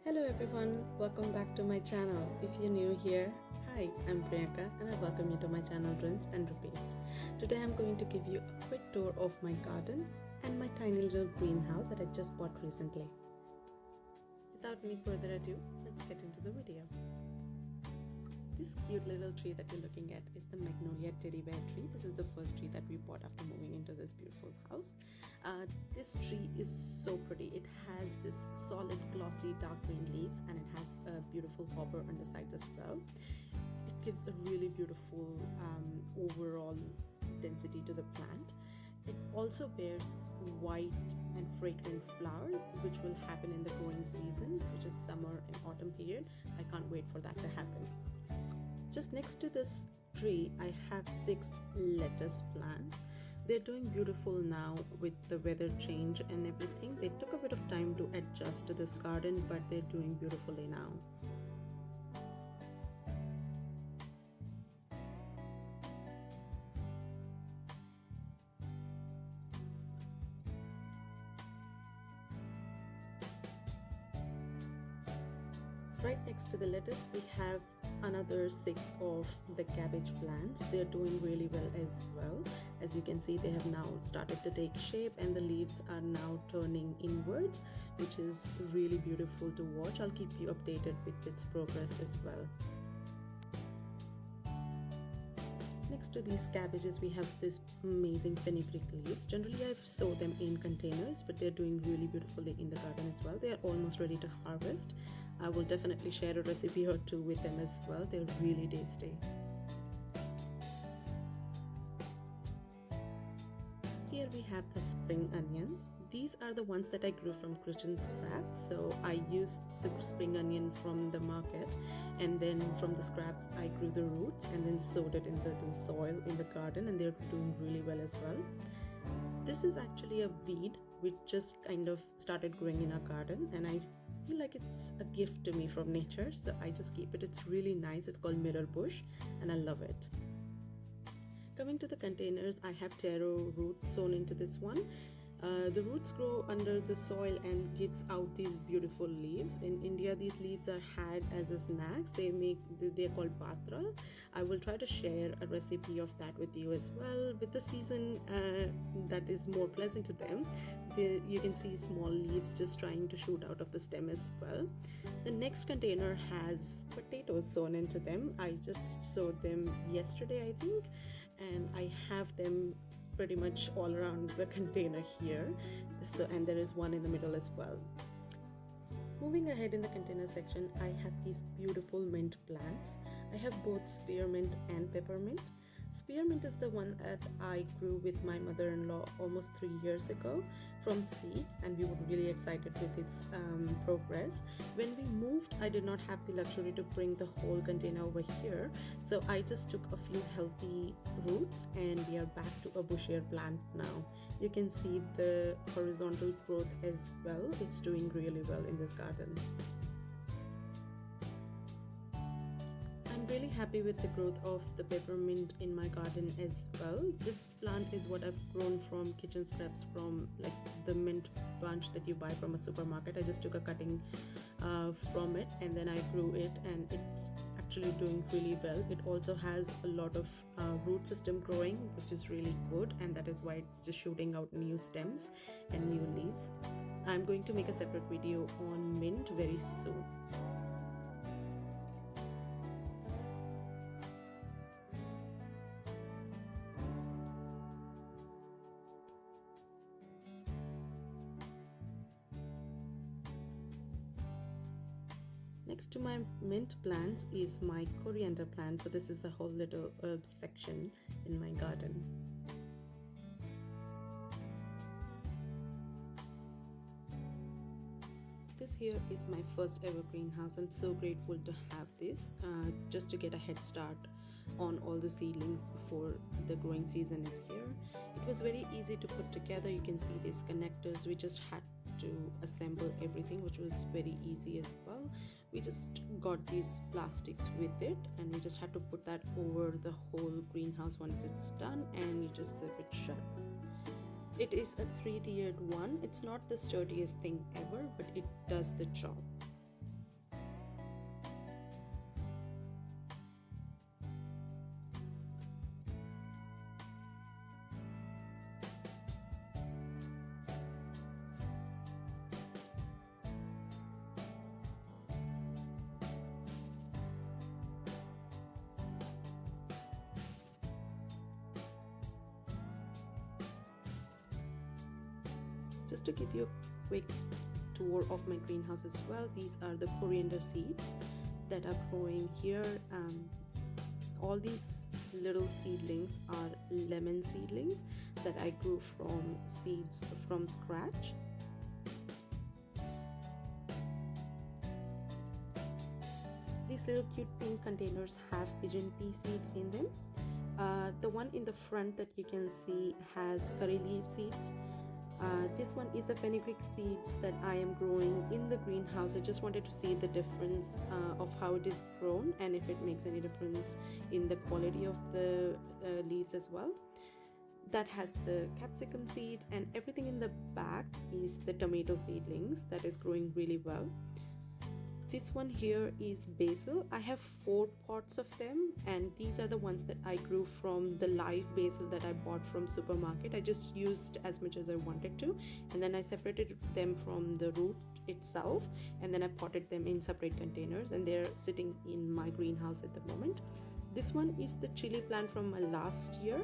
Hello everyone, welcome back to my channel. If you're new here, hi, I'm Priyanka and I welcome you to my channel Rinse and Repeat. Today I'm going to give you a quick tour of my garden and my tiny little greenhouse that I just bought recently. Without any further ado, let's get into the video. This cute little tree that you're looking at is the magnolia teddy bear tree. This is the first tree that we bought after moving into this beautiful house. This tree is so pretty. It has this solid glossy dark green leaves and it has a beautiful hopper undersides as well. It gives a really beautiful overall density to the plant. It also bears white and fragrant flowers, which will happen in the growing season, which is summer and autumn period. I can't wait for that to happen. Just next to this tree, I have 6 lettuce plants. They're doing beautiful now with the weather change and everything. They took a bit of time to adjust to this garden, but they're doing beautifully now. Right next to the lettuce, we have another 6 of the cabbage plants. They're doing really well as well. As you can see, they have now started to take shape and the leaves are now turning inwards, which is really beautiful to watch. I'll keep you updated with its progress as well. Next to these cabbages, we have this amazing fenugreek leaves. Generally, I sow them in containers, but they're doing really beautifully in the garden as well. They are almost ready to harvest. I will definitely share a recipe or two with them as well. They're really tasty. Here we have the spring onions. These are the ones that I grew from kitchen scraps. So I used the spring onion from the market, and then from the scraps I grew the roots and then sowed it into the soil in the garden, and they're doing really well as well. This is actually a weed which just kind of started growing in our garden, and I feel like it's a gift to me from nature, so I just keep it. It's really nice. It's called mirror bush and I love it. Coming to the containers, I have taro roots sown into this one. The roots grow under the soil and gives out these beautiful leaves. In India, these leaves are had as a snacks. They're called patra. I will try to share a recipe of that with you as well. With the season that is more pleasant to them, you can see small leaves just trying to shoot out of the stem as well. The next container has potatoes sown into them. I just sowed them yesterday, I think, and I have them pretty much all around the container here, and there is one in the middle as well. Moving ahead in the container section, I have these beautiful mint plants. I have both spearmint and peppermint. Spearmint is the one that I grew with my mother-in-law almost 3 years ago from seeds, and we were really excited with its progress. When we moved, I did not have the luxury to bring the whole container over here, so I just took a few healthy roots and we are back to a bushier plant now. You can see the horizontal growth as well. It's doing really well in this garden. I'm really happy with the growth of the peppermint in my garden as well. This plant is what I've grown from kitchen scraps, from like the mint bunch that you buy from a supermarket. I just took a cutting from it and then I grew it, and it's actually doing really well. It also has a lot of root system growing, which is really good, and that is why it's just shooting out new stems and new leaves. I'm going to make a separate video on mint very soon. Next to my mint plants is my coriander plant. So this is a whole little herb section in my garden. This here is my first ever greenhouse. I'm so grateful to have this just to get a head start on all the seedlings before the growing season is here. It was very easy to put together. You can see these connectors. We just had to assemble everything, which was very easy as well. We just got these plastics with it and we just had to put that over the whole greenhouse once it's done, and you just zip it shut. It is a 3-tiered one. It's not the sturdiest thing ever, but it does the job. Just to give you a quick tour of my greenhouse as well, these are the coriander seeds that are growing here. All these little seedlings are lemon seedlings that I grew from seeds from scratch. These little cute pink containers have pigeon pea seeds in them. The one in the front that you can see has curry leaf seeds. This one is the fenugreek seeds that I am growing in the greenhouse. I just wanted to see the difference of how it is grown and if it makes any difference in the quality of the leaves as well. That has the capsicum seeds, and everything in the back is the tomato seedlings that is growing really well. This one here is basil. I have 4 pots of them, and these are the ones that I grew from the live basil that I bought from supermarket. I just used as much as I wanted to, and then I separated them from the root itself, and then I potted them in separate containers, and they're sitting in my greenhouse at the moment. This one is the chili plant from my last year,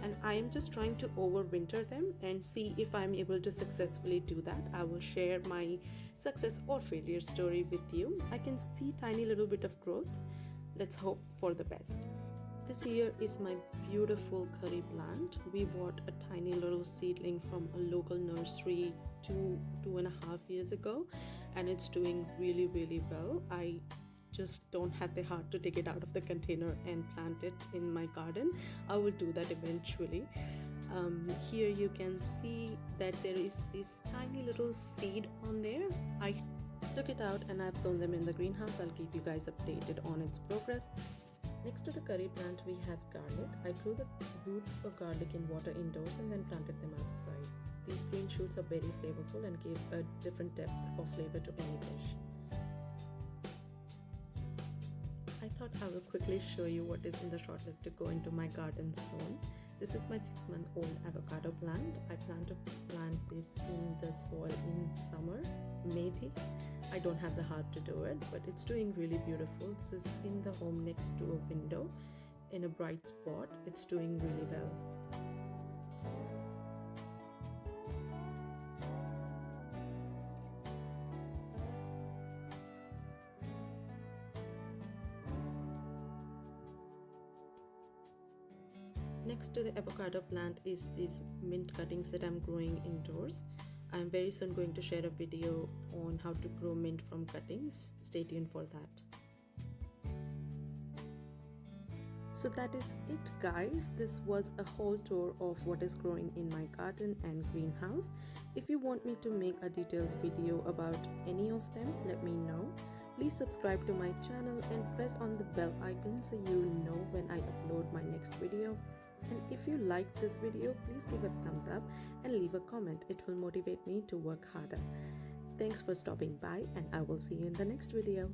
and I am just trying to overwinter them and see if I'm able to successfully do that. I will share my success or failure story with you. I can see tiny little bit of growth. Let's hope for the best. This here is my beautiful curry plant. We bought a tiny little seedling from a local nursery 2.5 years ago, and it's doing really well. I just don't have the heart to take it out of the container and plant it in my garden. I will do that eventually. Here you can see that there is this tiny little seed on there. I took it out and I've sown them in the greenhouse. I'll keep you guys updated on its progress. Next to the curry plant we have garlic. I grew the roots for garlic in water indoors and then planted them outside. These green shoots are very flavorful and give a different depth of flavor to any dish. I thought I will quickly show you what is in the shortlist to go into my garden soon. This is my 6-month-old avocado plant. I plan to plant this in the soil in summer, maybe. I don't have the heart to do it, but it's doing really beautiful. This is in the home next to a window in a bright spot. It's doing really well. Next to the avocado plant is these mint cuttings that I'm growing indoors. I'm very soon going to share a video on how to grow mint from cuttings. Stay tuned for that. So that is it, guys. This was a whole tour of what is growing in my garden and greenhouse. If you want me to make a detailed video about any of them, let me know. Please subscribe to my channel and press on the bell icon so you know when I upload my next video. And if you like this video, please give a thumbs up and leave a comment. It will motivate me to work harder. Thanks for stopping by, and I will see you in the next video.